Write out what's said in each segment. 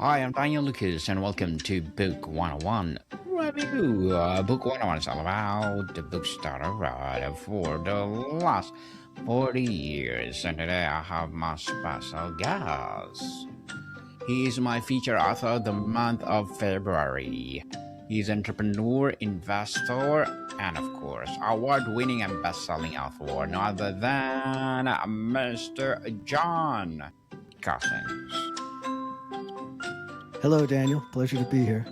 Hi, I'm Daniel Lucas, and welcome to Book 101 Review. Book 101 is all about the books that I read for the last 40 years, and today I have my special guest. He is my feature author of the month of February. He's entrepreneur, investor, and of course, award-winning and best-selling author, no other than Mr. John Cousins. Hello, Daniel. Pleasure to be here.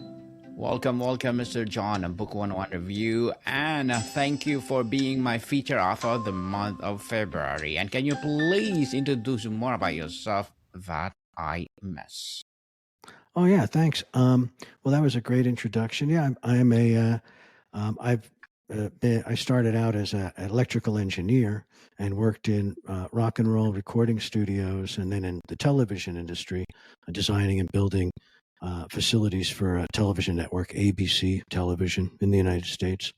Welcome, Mr. John, on Book 101 Review, and thank you for being my feature author of the month of February. And can you please introduce more about yourself that I miss? Oh yeah, thanks. Well, that was a great introduction. Yeah, I'm a I started out as an electrical engineer and worked in rock and roll recording studios, and then in the television industry, designing and building facilities for a television network, ABC Television in the United States.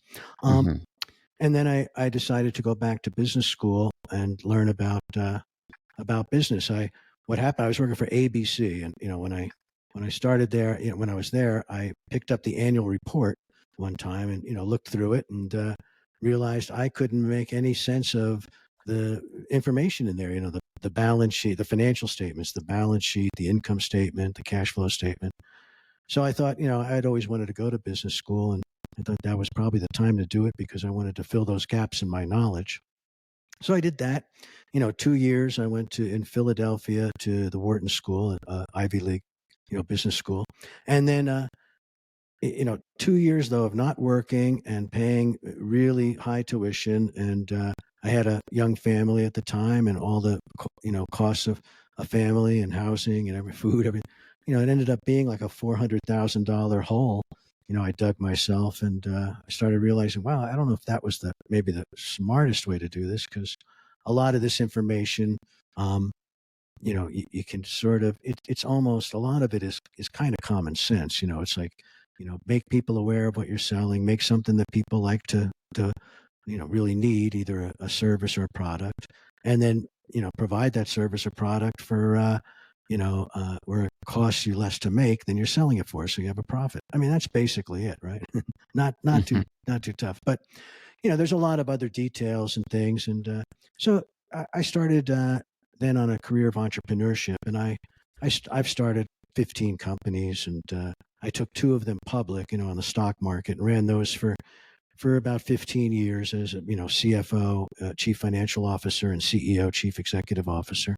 Mhm. And then I decided to go back to business school and learn about business. What happened? I was working for ABC, and when I started there, when I was there, I picked up the annual report one time and looked through it and realized I couldn't make any sense of the information in there. The balance sheet, the financial statements, the balance sheet, the income statement, the cash flow statement. So I thought, I'd always wanted to go to business school, and I thought that was probably the time to do it because I wanted to fill those gaps in my knowledge. So I did that. 2 years I went to in Philadelphia to the Wharton School, Ivy League, business school, and then 2 years though of not working and paying really high tuition, and I had a young family at the time, and all the costs of a family and housing and every food, everything. It ended up being like a $400,000 hole. I dug myself, and I started realizing, wow, I don't know if that was maybe the smartest way to do this, because a lot of this information, you can sort of, it's almost, a lot of it is kind of common sense. It's like, make people aware of what you're selling, make something that people like to really need, either a service or a product, and then, provide that service or product for, where it costs you less to make than you're selling it for, so you have a profit. I mean, that's basically it, right? Mhm. Not too tough, but there's a lot of other details and things, and so I started then on a career of entrepreneurship, and I've started 15 companies, and I took two of them public, on the stock market, and ran those for about 15 years as CFO, Chief Financial Officer, and CEO, Chief Executive Officer.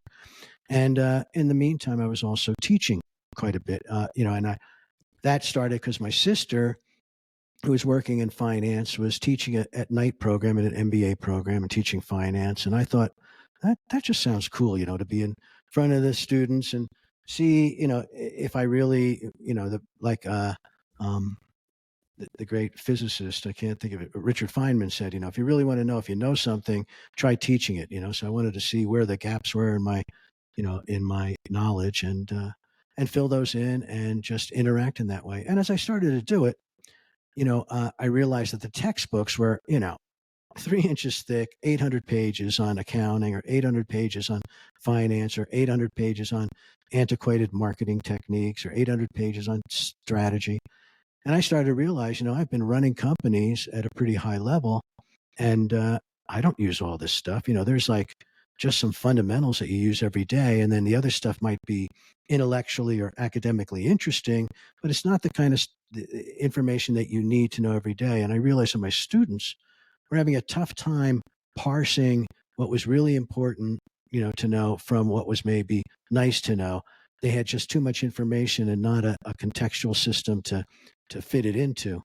And in the meantime, I was also teaching quite a bit, and that started because my sister, who was working in finance, was teaching at night program in an MBA program and teaching finance. And I thought that just sounds cool, to be in front of the students and see, if I really, um, the great physicist, I can't think of it, but Richard Feynman said, if you really want to know if you know something, try teaching it. So I wanted to see where the gaps were in my knowledge, and fill those in and just interact in that way. And as I started to do it, I realized that the textbooks were, 3 inches thick, 800 pages on accounting, or 800 pages on finance, or 800 pages on antiquated marketing techniques, or 800 pages on strategy. And I started to realize, I've been running companies at a pretty high level, and I don't use all this stuff. There's like just some fundamentals that you use every day, and then the other stuff might be intellectually or academically interesting, but it's not the kind of information that you need to know every day. And I realized that my students were having a tough time parsing what was really important, to know from what was maybe nice to know. They had just too much information and not a contextual system to fit it into.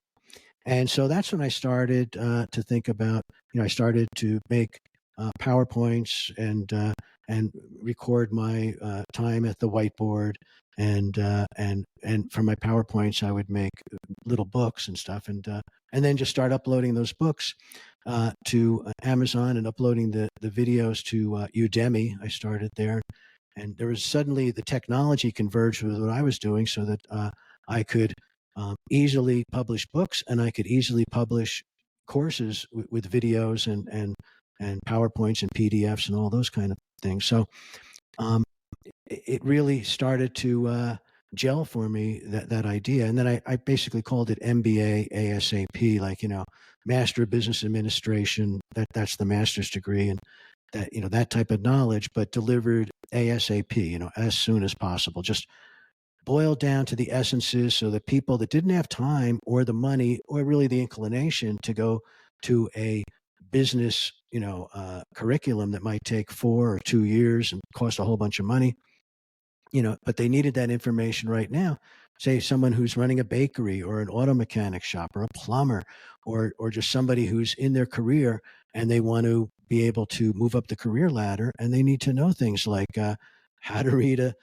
And so that's when I started to think about, I started to make PowerPoints, and record my time at the whiteboard, and from my PowerPoints I would make little books and stuff, and then just start uploading those books to Amazon, and uploading the videos to Udemy. I started there, and there was suddenly the technology converged with what I was doing, so that I could easily publish books, and I could easily publish courses with videos and PowerPoints and PDFs and all those kind of things. So um, it really started to gel for me, that idea. And then I basically called it MBA ASAP, like, Master of Business Administration. That's the master's degree, and that, that type of knowledge, but delivered ASAP, as soon as possible. Just boiled down to the essences, so that people that didn't have time or the money or really the inclination to go to a business, curriculum that might take 4 or 2 years and cost a whole bunch of money, but they needed that information right now. Say someone who's running a bakery or an auto mechanic shop or a plumber, or just somebody who's in their career and they want to be able to move up the career ladder, and they need to know things like how to read a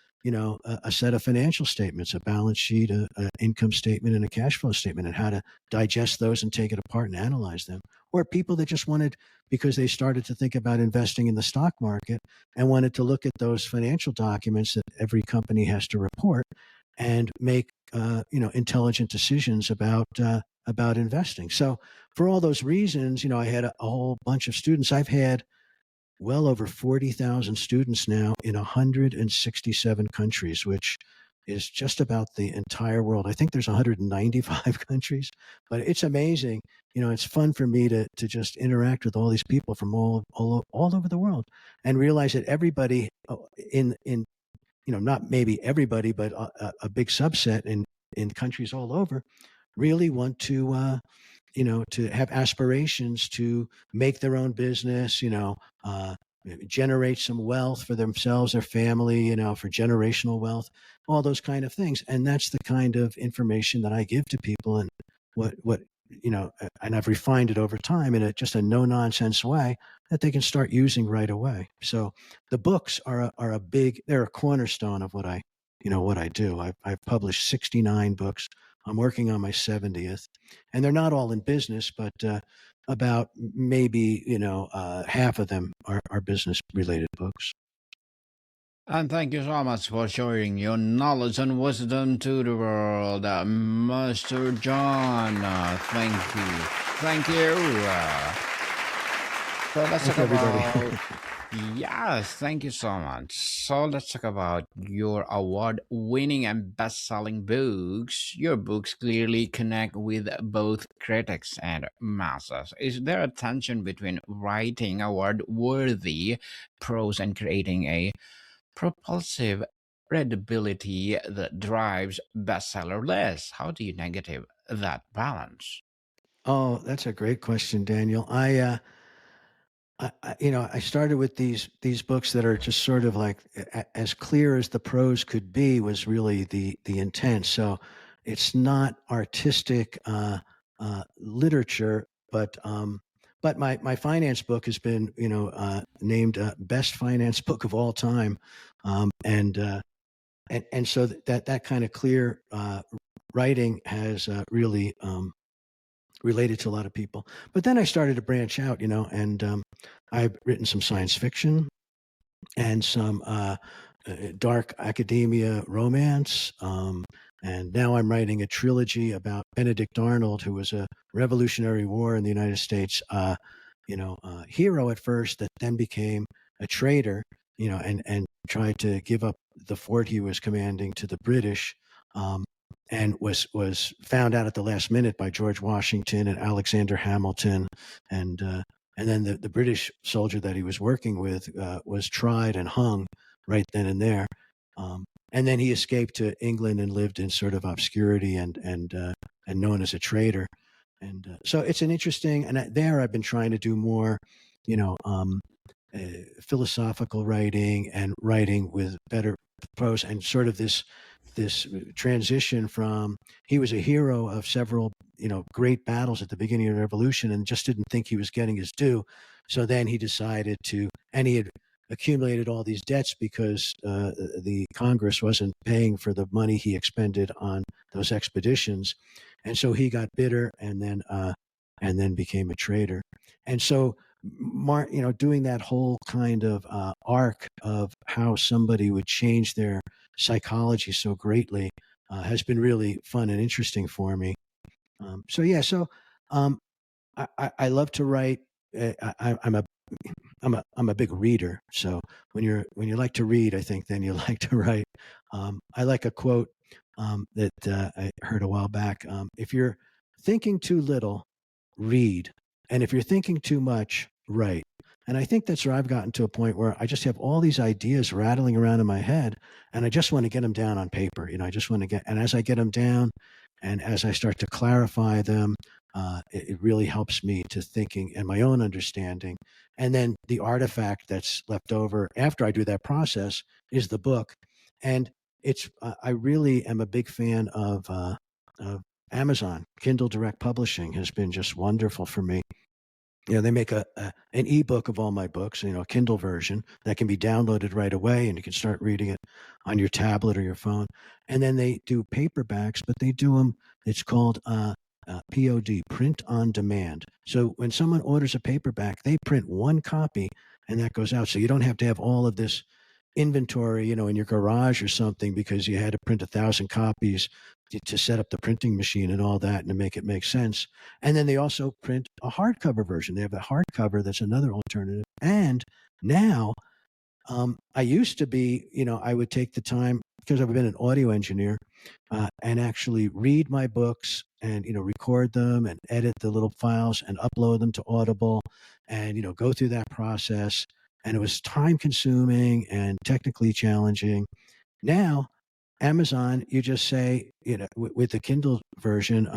set of financial statements, a balance sheet, a income statement, and a cash flow statement, and how to digest those and take it apart and analyze them. Or people that just wanted, because they started to think about investing in the stock market, and wanted to look at those financial documents that every company has to report and make intelligent decisions about investing. So for all those reasons, I had a whole bunch of students. I've had well over 40,000 students now in 167 countries, which is just about the entire world. I think there's 195 countries, but it's amazing. It's fun for me to just interact with all these people from all over the world, and realize that everybody in not maybe everybody, but a big subset in countries all over really want to have aspirations to make their own business, generate some wealth for themselves, their family, for generational wealth, all those kind of things. And that's the kind of information that I give to people, and what, and I've refined it over time in just a no nonsense way that they can start using right away. So the books are they're a cornerstone of what I do. I've published 69 books. I'm working on my 70th, and they're not all in business, but about maybe half of them are business related books. And thank you so much for sharing your knowledge and wisdom to the world, Master John. Thank you. Thank you. So let's Thank talk you, everybody. about. Yes, thank you so much. So let's talk about your award winning and best selling books. Your books clearly connect with both critics and masses. Is there a tension between writing award worthy prose and creating a propulsive readability that drives bestseller lists? How do you negative that balance? Oh, that's a great question, Daniel. I started with these books that are just sort of like as clear as the prose could be was really the intent. So it's not artistic literature, but my finance book has been named best finance book of all time, and so that kind of clear writing has really related to a lot of people. But then I started to branch out, and I've written some science fiction and some dark academia romance. And now I'm writing a trilogy about Benedict Arnold, who was a Revolutionary War in the United States, hero at first, that then became a traitor, and tried to give up the fort he was commanding to the British. And was found out at the last minute by George Washington and Alexander Hamilton, and then the British soldier that he was working with was tried and hung right then and there. And then he escaped to England and lived in sort of obscurity and known as a traitor. And so it's an interesting, and there I've been trying to do more, you know, um, uh, philosophical writing and writing with better prose, and sort of this transition from, he was a hero of several great battles at the beginning of the revolution and just didn't think he was getting his due. So then he decided to, and he had accumulated all these debts because the Congress wasn't paying for the money he expended on those expeditions, and so he got bitter, and then became a traitor. And so doing that whole kind of arc of how somebody would change their psychology so greatly has been really fun and interesting for me. So yeah, so um, I love to write. I'm a big reader. So when you like to read, I think then you like to write. I like a quote that I heard a while back. If you're thinking too little, read. And if you're thinking too much, write. And I think that's where I've gotten to a point where I just have all these ideas rattling around in my head, and I just want to get them down on paper. I just want to and as I get them down and as I start to clarify them, it really helps me to thinking and my own understanding. And then the artifact that's left over after I do that process is the book. And I really am a big fan of Amazon. Kindle Direct Publishing has been just wonderful for me. They make an ebook of all my books, a Kindle version that can be downloaded right away, and you can start reading it on your tablet or your phone. And then they do paperbacks, but they do them. It's called POD, print on demand. So when someone orders a paperback, they print one copy, and that goes out. So you don't have to have all of this inventory, in your garage or something because you had to print 1,000 copies to set up the printing machine and all that and to make it make sense. And then they also print a hardcover version. They have the hardcover that's another alternative. And now, I used to be, I would take the time because I've been an audio engineer and actually read my books and, record them and edit the little files and upload them to Audible and, go through that process. And it was time consuming and technically challenging. Now, Amazon, you just say, with the Kindle version,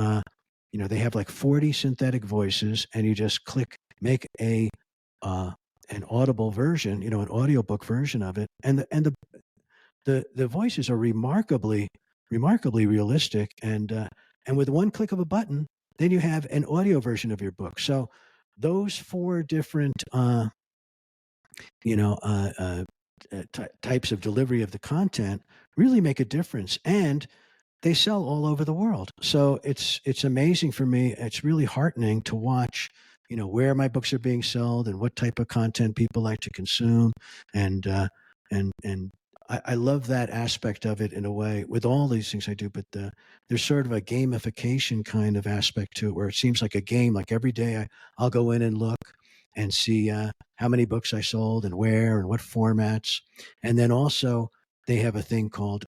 they have like 40 synthetic voices, and you just click make an Audible version, an audiobook version of it, and the voices are remarkably realistic, and with one click of a button, then you have an audio version of your book. So those four different types of delivery of the content really make a difference, and they sell all over the world. So it's amazing for me. It's really heartening to watch, where my books are being sold and what type of content people like to consume, and I love that aspect of it in a way with all these things I do. But there's sort of a gamification kind of aspect to it, where it seems like a game. Like every day, I'll go in and look and see how many books I sold and where and what formats. And then also they have a thing called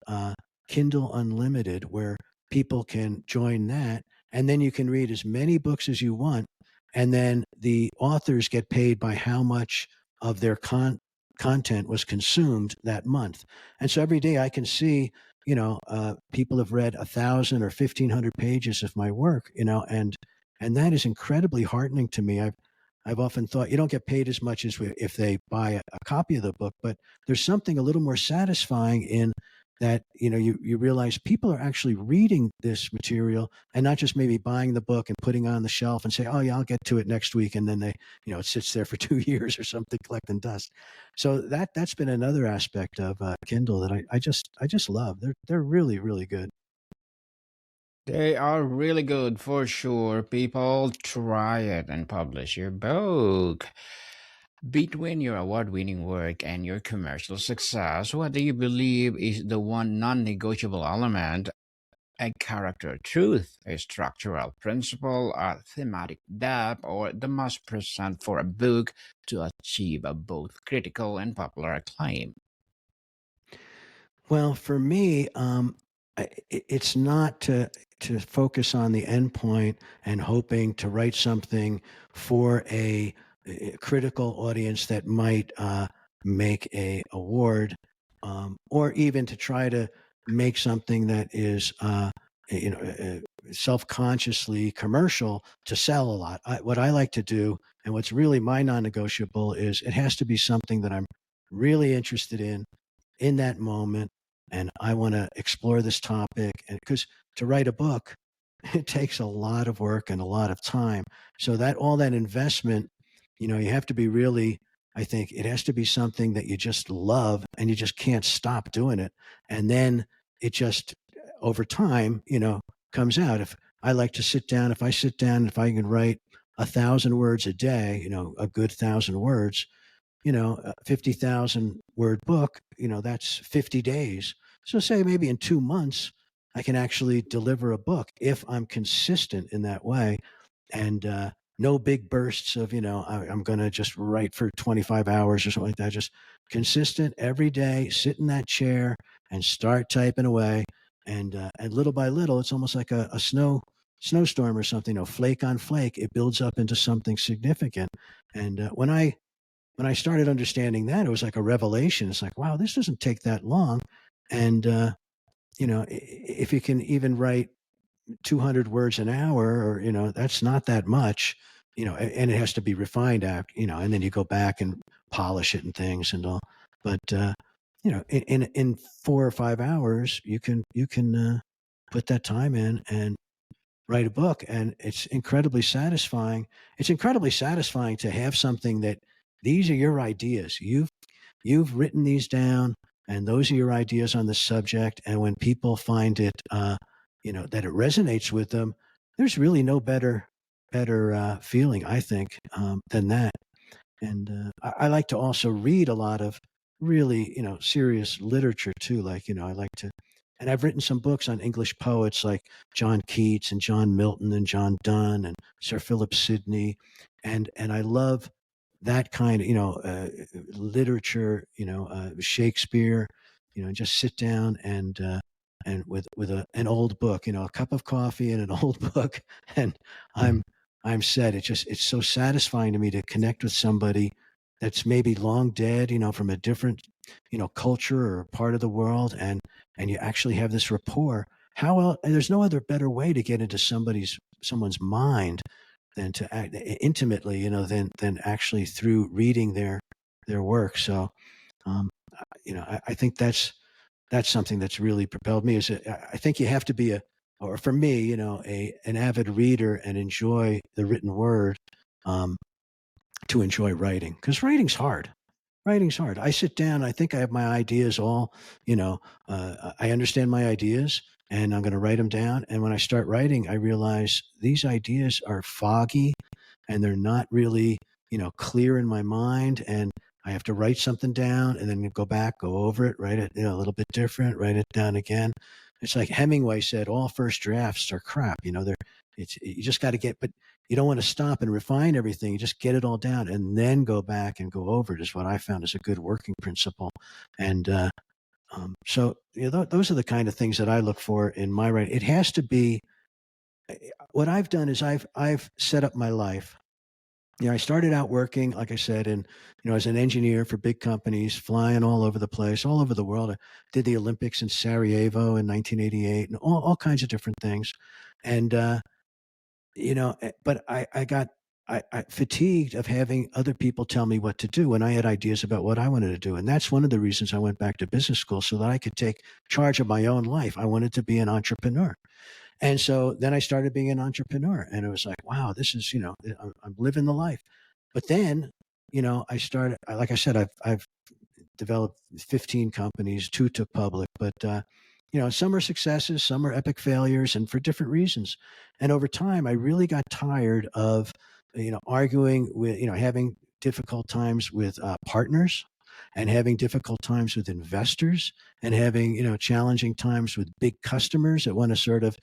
Kindle Unlimited, where people can join that, and then you can read as many books as you want. And then the authors get paid by how much of their content was consumed that month. And so every day I can see, people have read 1,000 or 1,500 pages of my work, and that is incredibly heartening to me. I've often thought you don't get paid as much as if they buy a copy of the book, but there's something a little more satisfying in that, you realize people are actually reading this material and not just maybe buying the book and putting it on the shelf and say, oh yeah, I'll get to it next week. And then they, it sits there for 2 years or something collecting dust. So that's been another aspect of Kindle that I just love. They're really, really good. They are really good for sure. People, try it and publish your book. Between your award winning work and your commercial success, what do you believe is the one non negotiable element? A character truth, a structural principle, a thematic depth, or the must present for a book to achieve a both critical and popular acclaim. Well, for me, it's not to focus on the endpoint and hoping to write something for a critical audience that might make a award, or even to try to make something that is, self-consciously commercial to sell a lot. What I like to do, and what's really my non-negotiable, is it has to be something that I'm really interested in that moment, and I want to explore this topic. And because to write a book, it takes a lot of work and a lot of time. So that all that investment, you have to be really, I think it has to be something that you just love and you just can't stop doing it. And then it just over time, comes out. If I like to sit down, if I sit down, if I can write 1,000 words a day, a good 1,000 words, a 50,000 word book, that's 50 days. So say maybe in 2 months, I can actually deliver a book if I'm consistent in that way, and no big bursts of, I'm going to just write for 25 hours or something like that. Just consistent every day, sit in that chair and start typing away. and little by little, it's almost like a snowstorm or something. Flake on flake, it builds up into something significant. And when I started understanding that, it was like a revelation. It's like, wow, this doesn't take that long. And if you can even write 200 words an hour, or that's not that much. And it has to be refined after, and then you go back and polish it and things and all. But in 4 or 5 hours, you can put that time in and write a book, and it's incredibly satisfying. It's incredibly satisfying to have something that these are your ideas. You've written these down, and those are your ideas on the subject. And when people find it, that it resonates with them, there's really no better feeling, I think, than that. And I like to also read a lot of really, serious literature too. Like, I like to, and I've written some books on English poets like John Keats and John Milton and John Donne and Sir Philip Sidney, and I love that kind of, literature, Shakespeare, just sit down and with an old book, a cup of coffee and an old book, and Mhm. I'm I'm set. It's so satisfying to me to connect with somebody that's maybe long dead, from a different, culture or part of the world, and you actually have this rapport. How else? And there's no other better way to get into someone's mind than to act intimately, than actually through reading their work. So, um, I think that's something that's really propelled me. I think you have to be or for me, an avid reader and enjoy the written word, um, to enjoy writing, because writing's hard. Writing's hard. I sit down. I think I have my ideas all. I understand my ideas, and I'm going to write them down. And when I start writing, I realize these ideas are foggy, and they're not really, clear in my mind. And I have to write something down and then go back, go over it, write it, a little bit different, write it down again. It's like Hemingway said, all first drafts are crap. You just got to but you don't want to stop and refine everything. You just get it all down and then go back and go over it is what I found is a good working principle. And, so those are the kind of things that I look for in my writing. It has to be, what I've done is I've set up my life. I started out working, like I said, as an engineer for big companies, flying all over the place, all over the world. I did the Olympics in Sarajevo in 1988, and all kinds of different things. And but I got I fatigued of having other people tell me what to do, and I had ideas about what I wanted to do. And that's one of the reasons I went back to business school, so that I could take charge of my own life. I wanted to be an entrepreneur. And so then I started being an entrepreneur, and it was like, wow, this is, I'm living the life. But then, I started, like I said, I've developed 15 companies, 2 took public, but, some are successes, some are epic failures, and for different reasons. And over time, I really got tired of, arguing with, having difficult times with partners, and having difficult times with investors, and having, challenging times with big customers that want to sort of,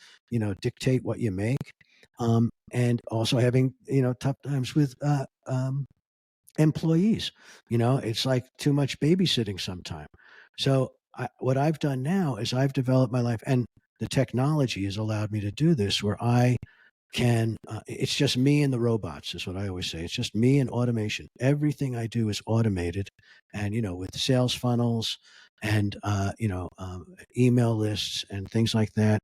dictate what you make. And also having, tough times with employees. It's like too much babysitting sometime. So what I've done now is I've developed my life, and the technology has allowed me to do this, where I can. It's just me and the robots, is what I always say. It's just me and automation. Everything I do is automated, and with sales funnels and email lists and things like that,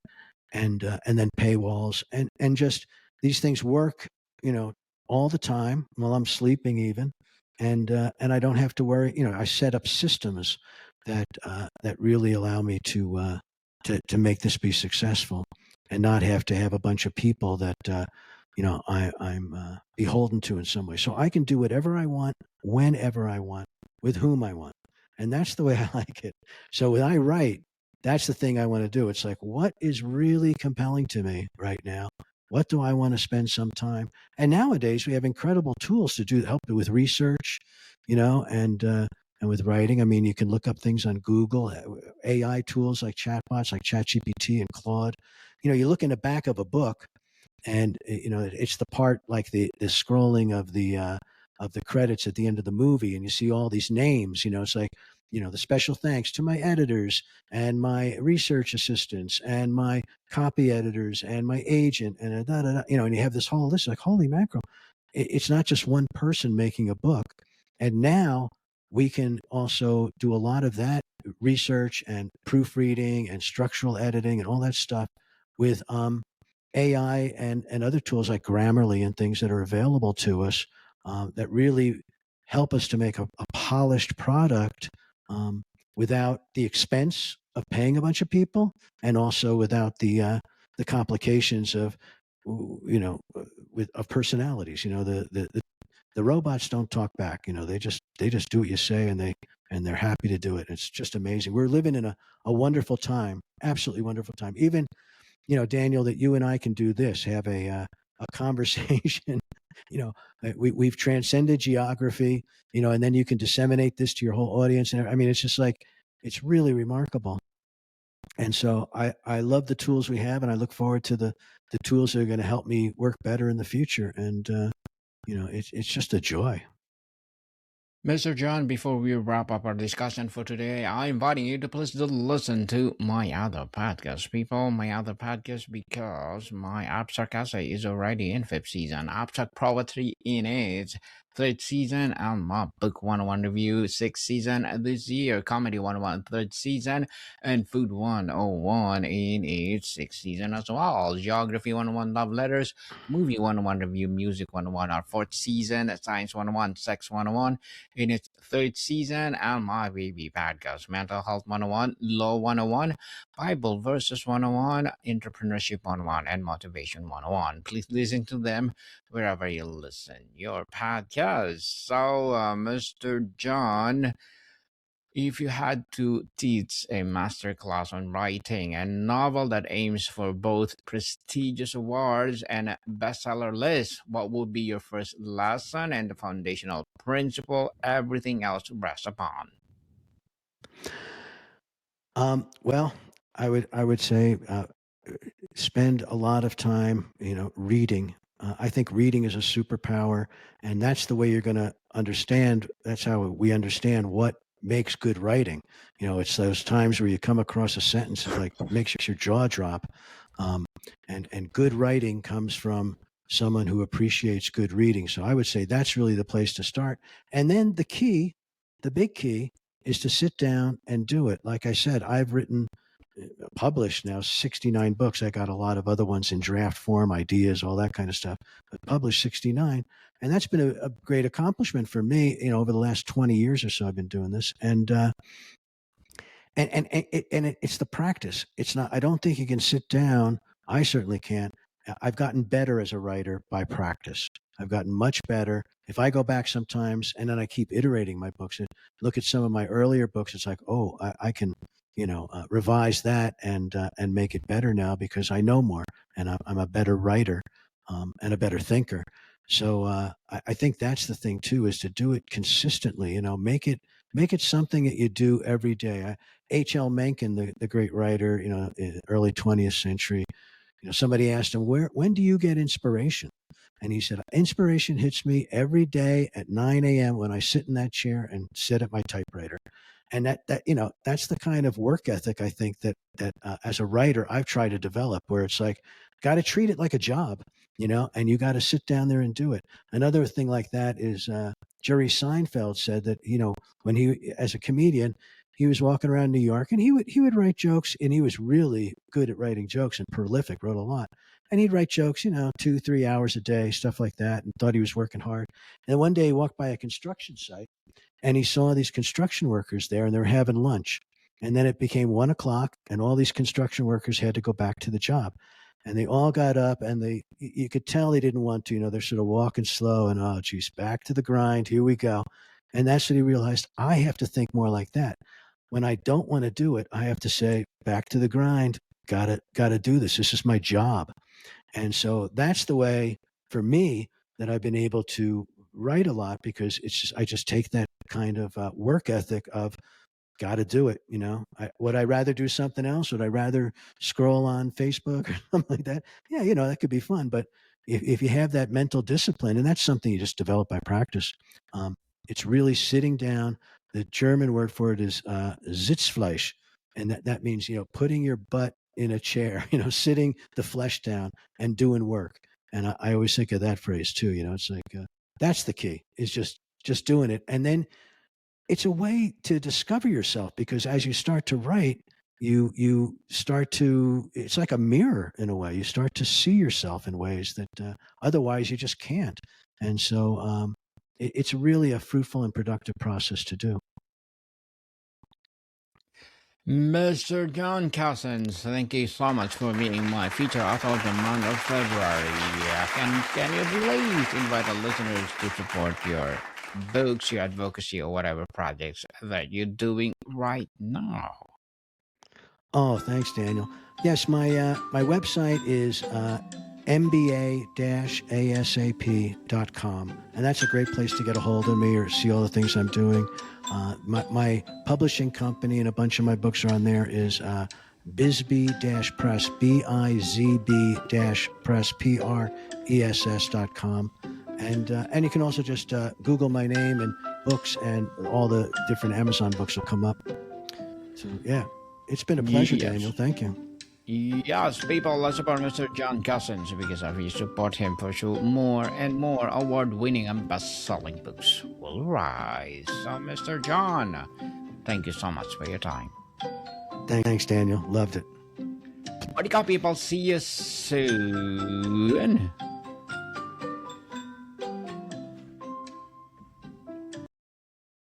and then paywalls, and just these things work, you know, all the time while I'm sleeping even, and I don't have to worry. I set up systems that really allow me to make this be successful, and not have to have a bunch of people that I'm beholden to in some way. So I can do whatever I want, whenever I want, with whom I want, and that's the way I like it. So when I write, that's the thing I want to do. It's like, what is really compelling to me right now? What do I want to spend some time? And nowadays we have incredible tools to help with research, and with writing. I mean, you can look up things on Google, AI tools like chatbots, like ChatGPT and Claude. You look in the back of a book, and it's the part like the scrolling of the credits at the end of the movie, and you see all these names. It's like, the special thanks to my editors and my research assistants and my copy editors and my agent and and you have this whole list like, holy mackerel. It's not just one person making a book. And now we can also do a lot of that research and proofreading and structural editing and all that stuff with AI and other tools like Grammarly and things that are available to us that really help us to make a polished product um, without the expense of paying a bunch of people, and also without the complications of with of personalities. The robots don't talk back. They just do what you say, and they're happy to do it. It's just amazing. We're living in a wonderful time, absolutely wonderful time. Even Daniel, that you and I can do this, have a conversation. We've transcended geography, and then you can disseminate this to your whole audience. And I mean, it's just like, it's really remarkable. And so I love the tools we have, and I look forward to the tools that are going to help me work better in the future. And, it's just a joy. Mr. John, before we wrap up our discussion for today, I'm inviting you to please to listen to my other podcast, people. My other podcast, because my abstract essay is already in fifth season, abstract poetry in its third season, and my book 101 review sixth season this year, comedy 101 third season, and food 101 in its sixth season as well. Geography 101 love letters, movie 101 review, music 101 our fourth season, science 101, sex 101 in its third season, and my baby podcast, Mental Health 101, Law 101, Bible Verses 101, Entrepreneurship 101, and Motivation 101. Please listen to them wherever you listen your podcast. So, Mr. John, if you had to teach a master class on writing a novel that aims for both prestigious awards and a bestseller list, what would be your first lesson and the foundational principle everything else rests upon? Well, I would say spend a lot of time, reading. I think reading is a superpower, and that's the way you're going to understand. That's how we understand what makes good writing. It's those times where you come across a sentence that like makes your jaw drop, um, and good writing comes from someone who appreciates good reading. So I would say that's really the place to start. And then the big key, is to sit down and do it. Like I said, I've written published now 69 books. I got a lot of other ones in draft form, ideas, all that kind of stuff, but published 69. And that's been a great accomplishment for me, over the last 20 years or so I've been doing this. It's the practice. It's not, I don't think you can sit down. I certainly can't. I've gotten better as a writer by practice. I've gotten much better. If I go back sometimes and then I keep iterating my books and look at some of my earlier books, it's like, oh, I can, revise that and make it better now because I know more and I'm a better writer and a better thinker. So I think that's the thing too, is to do it consistently. Make it something that you do every day. H.L. Mencken, the great writer, early 20th century, somebody asked him, when do you get inspiration? And he said, inspiration hits me every day at 9 a.m. when I sit in that chair and sit at my typewriter. And that's the kind of work ethic I think that as a writer I've tried to develop, where it's like, got to treat it like a job, and you got to sit down there and do it. Another thing like that is Jerry Seinfeld said that, when he, as a comedian, he was walking around New York and he would write jokes, and he was really good at writing jokes and prolific, wrote a lot. And he'd write jokes, 2-3 hours a day, stuff like that, and thought he was working hard. And one day he walked by a construction site and he saw these construction workers there and they were having lunch. And then it became 1 o'clock and all these construction workers had to go back to the job. And they all got up and you could tell they didn't want to, they're sort of walking slow and, oh, geez, back to the grind. Here we go. And that's when he realized, I have to think more like that. When I don't want to do it, I have to say, back to the grind. Gotta do this. This is my job. And so that's the way for me that I've been able to write a lot, because I just take that kind of work ethic of got to do it. Would I rather do something else? Would I rather scroll on Facebook or something like that? Yeah, that could be fun. But if you have that mental discipline, and that's something you just develop by practice, it's really sitting down. the German word for it is Sitzfleisch, and that means putting your butt in a chair, sitting the flesh down and doing work. And I always think of that phrase too. It's like that's the key, is just doing it, and then it's a way to discover yourself, because as you start to write, you start to, it's like a mirror in a way. You start to see yourself in ways that otherwise you just can't. And so it's really a fruitful and productive process to do. Mr. John Cousins, thank you so much for being my feature author of the month of February. Can you please invite the listeners to support your books, your advocacy, or whatever projects that you're doing right now? Oh, thanks, Daniel. Yes, my website is MBA-ASAP.com, and that's a great place to get a hold of me or see all the things I'm doing. My publishing company and a bunch of my books are on there is Bizb-Press, Bizb-Press, Press.com. And you can also just Google my name and books, and all the different Amazon books will come up. So, yeah, it's been a pleasure, Yes. Daniel. Thank you. Yes, people, let's support Mr. John Cousins, because if you support him, pursue more and more award-winning and best-selling books will rise. So, Mr. John, thank you so much for your time. Thanks, Daniel. Loved it. What do you got, people? See you soon.